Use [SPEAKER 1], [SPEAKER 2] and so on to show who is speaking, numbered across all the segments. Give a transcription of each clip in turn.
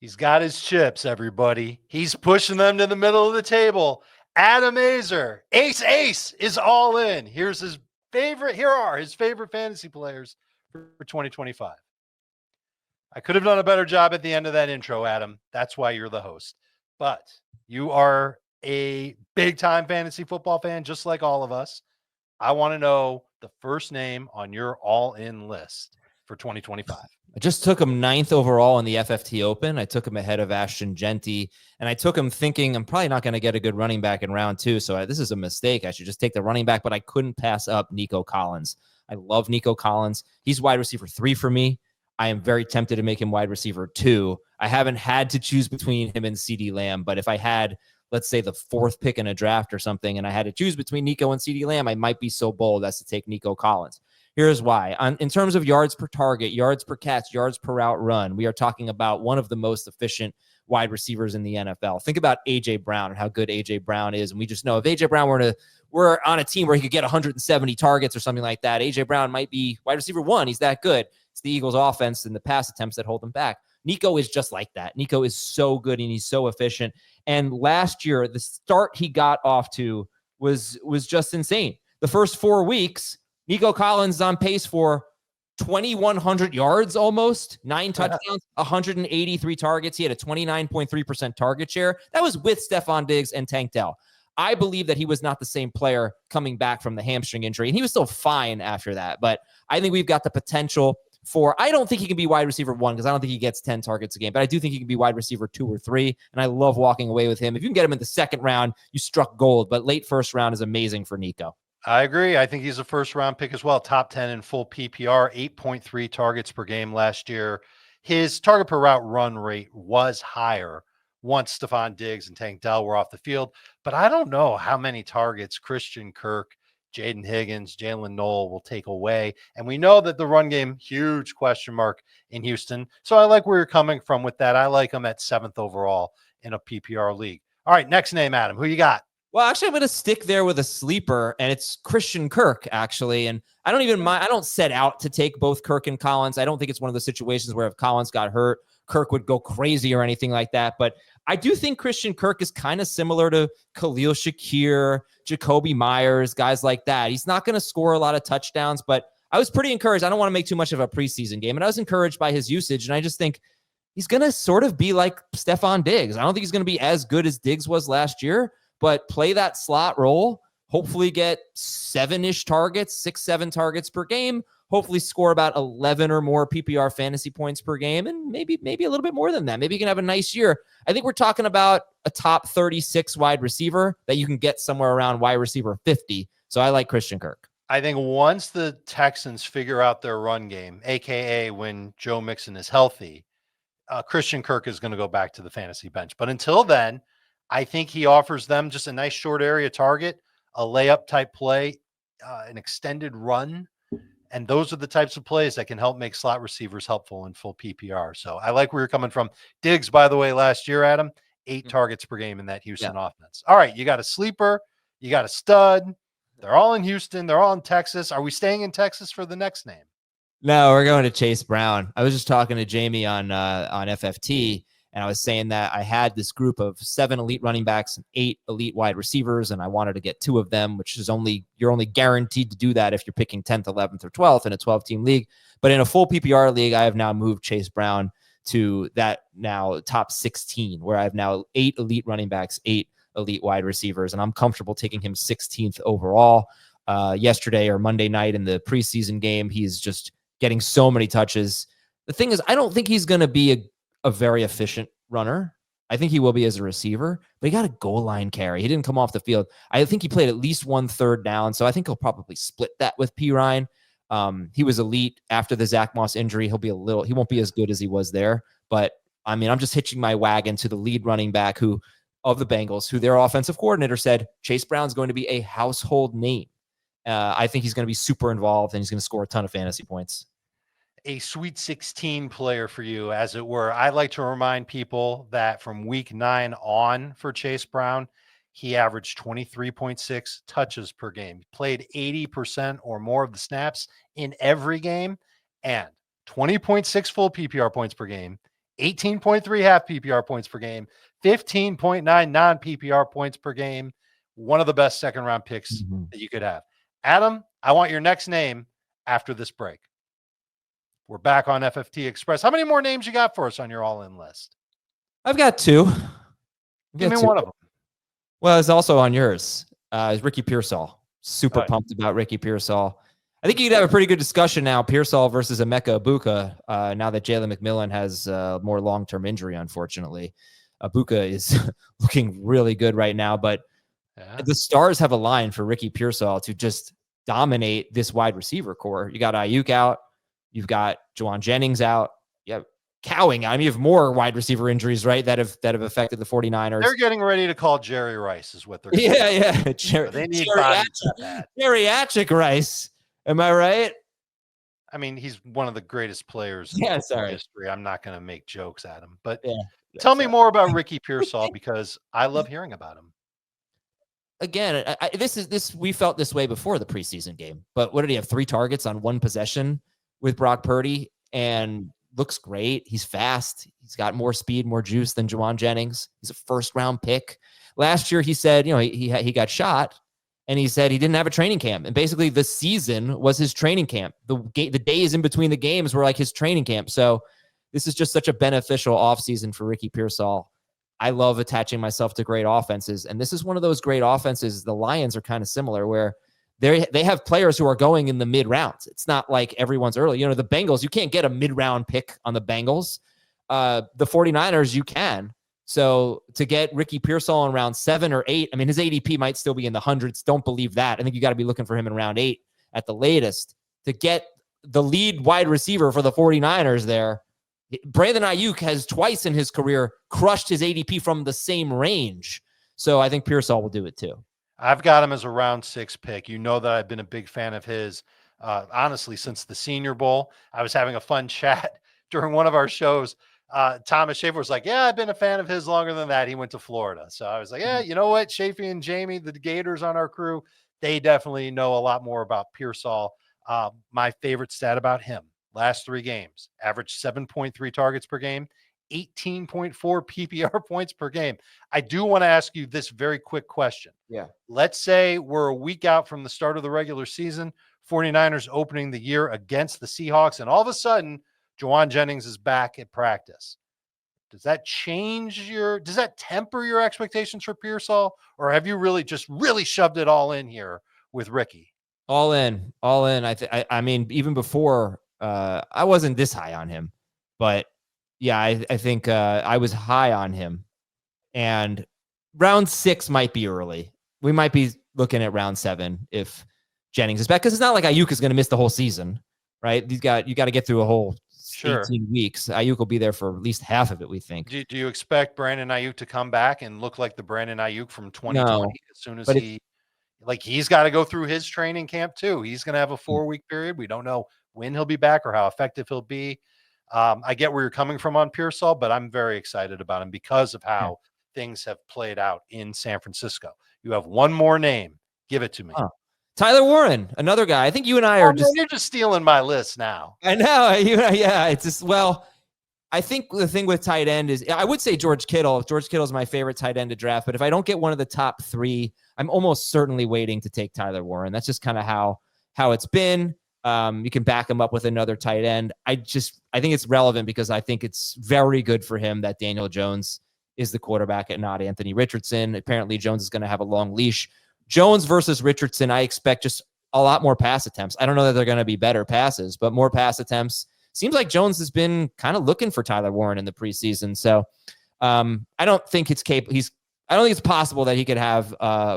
[SPEAKER 1] He's got his chips, everybody. He's pushing them to the middle of the table. Adam Aizer, Ace is all in. Here are his favorite fantasy players for 2025. I could have done a better job at the end of that intro, Adam. That's why you're the host. But you are a big time fantasy football fan, just like all of us. I want to know the first name on your all in list for 2025.
[SPEAKER 2] I just took him 9th overall in the FFT Open. I took him ahead of Ashton Genty, and I took him thinking I'm probably not going to get a good running back in round 2, so this is a mistake. I should just take the running back, but I couldn't pass up Nico Collins. I love Nico Collins. He's wide receiver 3 for me. I am very tempted to make him wide receiver 2. I haven't had to choose between him and CeeDee Lamb, but if I had, let's say, the 4th pick in a draft or something, and I had to choose between Nico and CeeDee Lamb, I might be so bold as to take Nico Collins. Here's why. In terms of yards per target, yards per catch, yards per route run, we are talking about one of the most efficient wide receivers in the NFL. Think about A.J. Brown and how good A.J. Brown is. And we just know if A.J. Brown were on a team where he could get 170 targets or something like that, A.J. Brown might be wide receiver 1. He's that good. It's the Eagles' offense and the pass attempts that hold them back. Nico is just like that. Nico is so good and he's so efficient. And last year, the start he got off to was just insane. The first 4 weeks, Nico Collins is on pace for 2,100 yards almost, 9 touchdowns, 183 targets. He had a 29.3% target share. That was with Stephon Diggs and Tank Dell. I believe that he was not the same player coming back from the hamstring injury, and he was still fine after that. But I think we've got the potential I don't think he can be wide receiver 1 because I don't think he gets 10 targets a game, but I do think he can be wide receiver 2 or 3, and I love walking away with him. If you can get him in the 2nd round, you struck gold, but late 1st round is amazing for Nico.
[SPEAKER 1] I agree. I think he's a first round pick as well. Top 10 in full PPR, 8.3 targets per game last year. His target per route run rate was higher once Stephon Diggs and Tank Dell were off the field. But I don't know how many targets Christian Kirk, Jaden Higgins, Jalen Noel will take away. And we know that the run game, huge question mark in Houston. So I like where you're coming from with that. I like him at 7th overall in a PPR league. All right, next name, Adam. Who you got?
[SPEAKER 2] Well, actually, I'm going to stick there with a sleeper, and it's Christian Kirk, actually. And I don't even mind. I don't set out to take both Kirk and Collins. I don't think it's one of the situations where if Collins got hurt, Kirk would go crazy or anything like that. But I do think Christian Kirk is kind of similar to Khalil Shakir, Jacoby Myers, guys like that. He's not going to score a lot of touchdowns, but I was pretty encouraged. I don't want to make too much of a preseason game, and I was encouraged by his usage, and I just think he's going to sort of be like Stephon Diggs. I don't think he's going to be as good as Diggs was last year, but play that slot role, hopefully get 7-ish targets, 6, 7 targets per game, hopefully score about 11 or more PPR fantasy points per game, and maybe a little bit more than that. Maybe you can have a nice year. I think we're talking about a top 36 wide receiver that you can get somewhere around wide receiver 50. So I like Christian Kirk.
[SPEAKER 1] I think once the Texans figure out their run game, a.k.a. when Joe Mixon is healthy, Christian Kirk is going to go back to the fantasy bench. But until then, I think he offers them just a nice short area target, a layup type play, an extended run. And those are the types of plays that can help make slot receivers helpful in full PPR. So I like where you're coming from. Diggs, by the way, last year, Adam, 8 targets per game in that Houston offense. All right, you got a sleeper, you got a stud. They're all in Houston. They're all in Texas. Are we staying in Texas for the next name?
[SPEAKER 2] No, we're going to Chase Brown. I was just talking to Jamie on FFT, and I was saying that I had this group of 7 elite running backs and 8 elite wide receivers, and I wanted to get 2 of them, which is you're only guaranteed to do that if you're picking 10th, 11th, or 12th in a 12-team league. But in a full PPR league, I have now moved Chase Brown to that now top 16, where I have now 8 elite running backs, 8 elite wide receivers, and I'm comfortable taking him 16th overall. Yesterday or Monday night in the preseason game, he's just getting so many touches. The thing is, I don't think he's going to be a very efficient runner. I think he will be as a receiver, but he got a goal line carry. He didn't come off the field. I think he played at least 1 third down, so I think he'll probably split that with P. Ryan. He was elite after the Zach Moss injury. He won't be as good as he was there, but I mean, I'm just hitching my wagon to the lead running back of the Bengals, who their offensive coordinator said Chase Brown's going to be a household name. I think he's going to be super involved and he's going to score a ton of fantasy points.
[SPEAKER 1] A Sweet 16 player for you, as it were. I like to remind people that from week 9 on for Chase Brown, he averaged 23.6 touches per game. He played 80% or more of the snaps in every game and 20.6 full PPR points per game, 18.3 half PPR points per game, 15.9 non-PPR points per game. One of the best second-round picks that you could have. Adam, I want your next name after this break. We're back on FFT Express. How many more names you got for us on your all-in list?
[SPEAKER 2] I've got two.
[SPEAKER 1] Give me one of them.
[SPEAKER 2] Well, it's also on yours. It's Ricky Pearsall. Super pumped about Ricky Pearsall. I think you could have a pretty good discussion now, Pearsall versus Emeka Egbuka, now that Jalen McMillan has more long-term injury, unfortunately. Egbuka is looking really good right now, but the stars have aligned for Ricky Pearsall to just dominate this wide receiver core. You got Ayuk out. You've got Juwan Jennings out. You have Cowing. I mean, you have more wide receiver injuries, right, that have affected the 49ers.
[SPEAKER 1] They're getting ready to call Jerry Rice is what they're
[SPEAKER 2] saying. Yeah.
[SPEAKER 1] They need
[SPEAKER 2] geriatric Rice. Am I right?
[SPEAKER 1] I mean, he's one of the greatest players in history. I'm not going to make jokes at him, but tell me more about Ricky Pearsall because I love hearing about him.
[SPEAKER 2] Again, we felt this way before the preseason game, but what did he have? 3 targets on 1 possession with Brock Purdy and looks great. He's fast. He's got more speed, more juice than Juwan Jennings. He's a first-round pick. Last year, he said, he got shot, and he said he didn't have a training camp. And basically, the season was his training camp. The days in between the games were like his training camp. So this is just such a beneficial offseason for Ricky Pearsall. I love attaching myself to great offenses, and this is one of those great offenses. The Lions are kind of similar, where they have players who are going in the mid rounds. It's not like everyone's early. The Bengals, you can't get a mid-round pick on the Bengals. The 49ers, you can. So to get Ricky Pearsall in round 7 or 8, I mean, his ADP might still be in the hundreds. Don't believe that. I think you got to be looking for him in round 8 at the latest to get the lead wide receiver for the 49ers there. Brandon Ayuk has twice in his career crushed his ADP from the same range. So I think Pearsall will do it too.
[SPEAKER 1] I've got him as a round 6 pick. You know that I've been a big fan of his, honestly, since the Senior Bowl. I was having a fun chat during one of our shows. Thomas Schaefer was like, yeah, I've been a fan of his longer than that. He went to Florida. So I was like, yeah, you know what? Shafee and Jamie, the Gators on our crew, they definitely know a lot more about Pearsall. My favorite stat about him, last 3 games, averaged 7.3 targets per game, 18.4 PPR points per game. I do want to ask you this very quick question.
[SPEAKER 2] Yeah.
[SPEAKER 1] Let's say we're a week out from the start of the regular season, 49ers opening the year against the Seahawks, and all of a sudden, Juwan Jennings is back at practice. Does that temper your expectations for Pearsall, or have you really shoved it all in here with Ricky?
[SPEAKER 2] All in. I mean, even before, I wasn't this high on him, but yeah, I think I was high on him, and round 6 might be early. We might be looking at round 7 if Jennings is back, because it's not like Ayuk is going to miss the whole season, right? You got to get through a whole 18 weeks. Ayuk will be there for at least half of it, we think.
[SPEAKER 1] Do you expect Brandon Ayuk to come back and look like the Brandon Ayuk from 2020 as soon as he's got to go through his training camp too? He's going to have a 4-week period. We don't know when he'll be back or how effective he'll be. I get where you're coming from on Pearsall, but I'm very excited about him because of how things have played out in San Francisco. You have one more name. Give it to me.
[SPEAKER 2] Tyler Warren, another guy. I think you and I are
[SPEAKER 1] you're just stealing my list now.
[SPEAKER 2] I know. It's just, I think the thing with tight end is, I would say George Kittle. George Kittle is my favorite tight end to draft, but if I don't get one of the top 3, I'm almost certainly waiting to take Tyler Warren. That's just kind of how it's been. You can back him up with another tight end. I think it's relevant because I think it's very good for him that Daniel Jones is the quarterback and not Anthony Richardson. Apparently Jones is going to have a long leash. Jones versus Richardson, I expect just a lot more pass attempts. I don't know that they're going to be better passes, but more pass attempts. Seems like Jones has been kind of looking for Tyler Warren in the preseason. So I don't think it's I don't think it's possible that he could have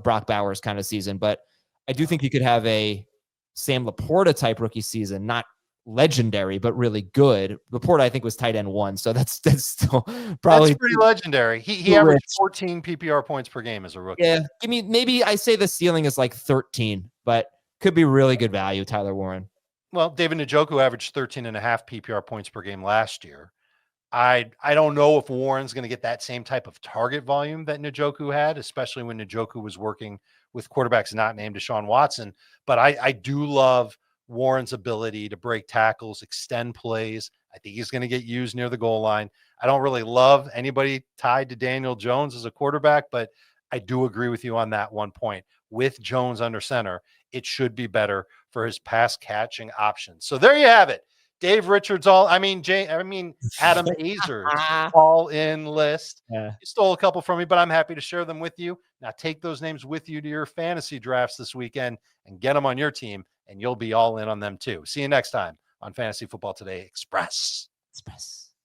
[SPEAKER 2] Brock Bowers kind of season, but I do think he could have a Sam Laporta type rookie season, not legendary, but really good. Laporta, I think, was tight end 1. So that's still probably
[SPEAKER 1] pretty legendary. He averaged 14 PPR points per game as a rookie.
[SPEAKER 2] Yeah. I mean, maybe I say the ceiling is like 13, but could be really good value, Tyler Warren.
[SPEAKER 1] Well, David Njoku averaged 13.5 PPR points per game last year. I don't know if Warren's going to get that same type of target volume that Njoku had, especially when Njoku was working with quarterbacks not named Deshaun Watson. But I do love Warren's ability to break tackles, extend plays. I think he's going to get used near the goal line. I don't really love anybody tied to Daniel Jones as a quarterback, but I do agree with you on that one point. With Jones under center, it should be better for his pass catching options. So there you have it. Dave Richards, Adam Aizer's all in list.
[SPEAKER 2] Yeah.
[SPEAKER 1] You stole a couple from me, but I'm happy to share them with you. Now take those names with you to your fantasy drafts this weekend and get them on your team, and you'll be all in on them too. See you next time on Fantasy Football Today Express.